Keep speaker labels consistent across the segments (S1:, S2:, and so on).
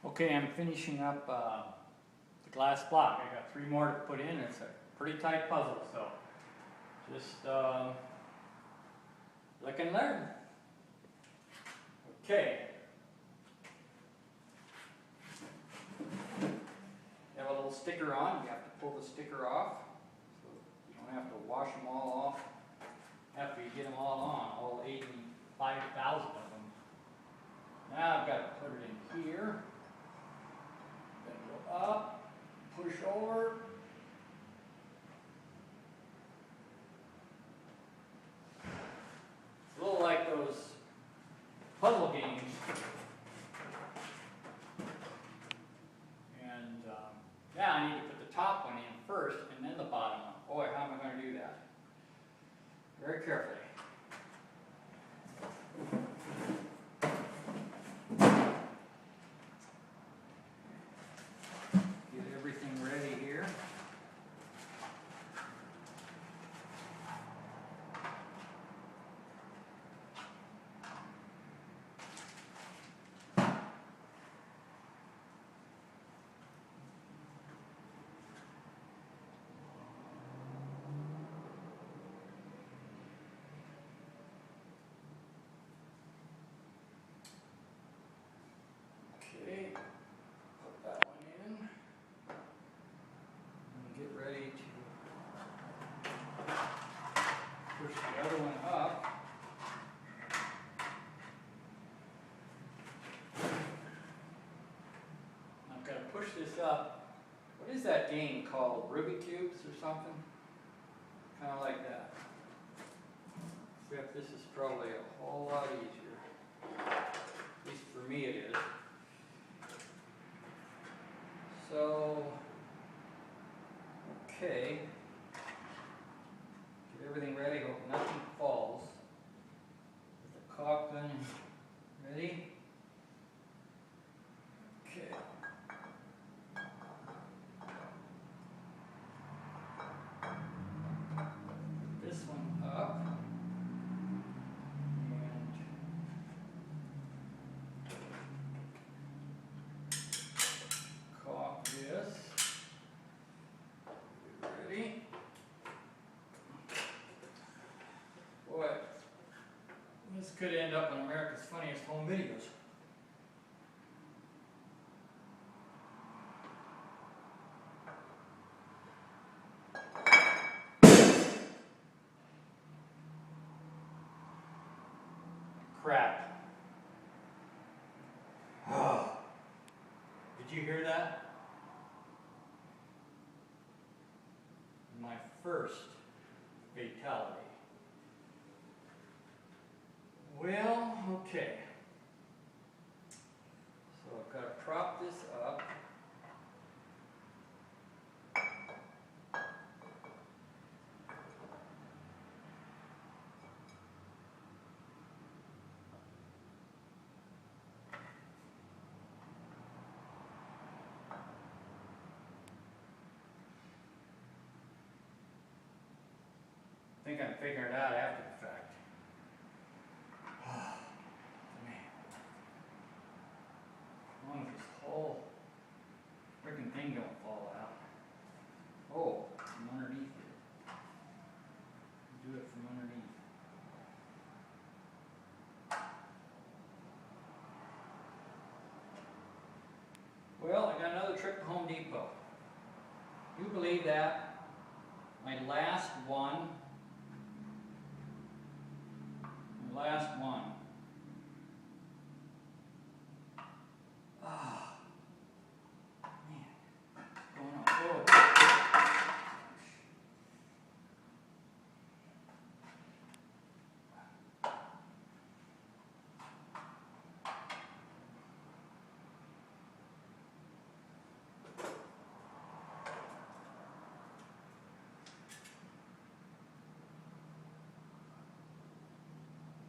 S1: Okay, I'm finishing up the glass block. I got 3 more to put in. It's a pretty tight puzzle, so just look and learn. Okay. You have a little sticker on. You have to pull the sticker off, so you don't have to wash them all off after you get them all on, all 85,000 of them. Now I've got to put it in here. Then go up, push over. It's a little like those puzzle games. And now I need to put the top one in first and then the bottom one. Boy, how am I going to do that? Very carefully. Get everything ready here. Okay, put that one in. And get ready to push the other one up. I've got to push this up. What is that game called? Rubik's Cubes or something? Kind of like that. Except this is probably a whole lot easier. At least for me it is. So, okay, get everything ready, hope nothing falls. Get the caulk gun ready. Okay. Put this one up. This. Ready? Boy, this could end up in America's Funniest Home Videos. Crap. Oh. Did you hear that? My first fatality. Well, okay. So I've got to prop this up. I think I'm figuring it out after the fact. Man. As long as this whole freaking thing don't fall out. Oh, from underneath it. Do it from underneath. Well, I got another trip to Home Depot. You believe that? My last one. Last one. Ah, man, what's going on? Oh.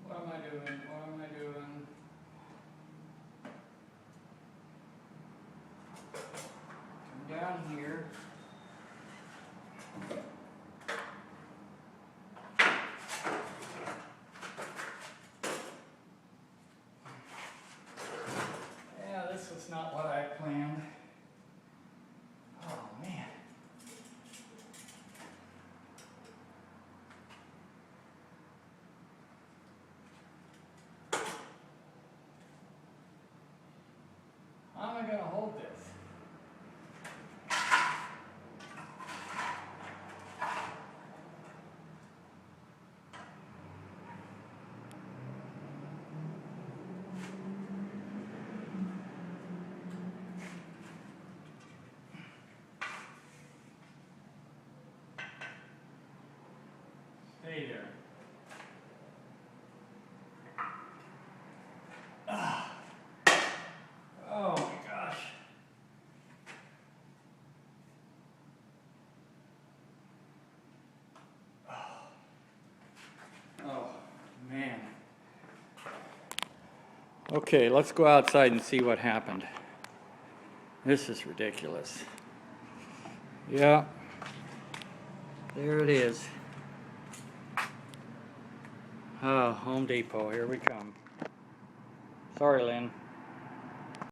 S1: What am I doing? What am I doing? Come down here. Yeah, this was not what I Okay, let's go outside and see what happened. This is ridiculous. Yeah, there it is. Oh, Home Depot, here we come. Sorry, Lynn.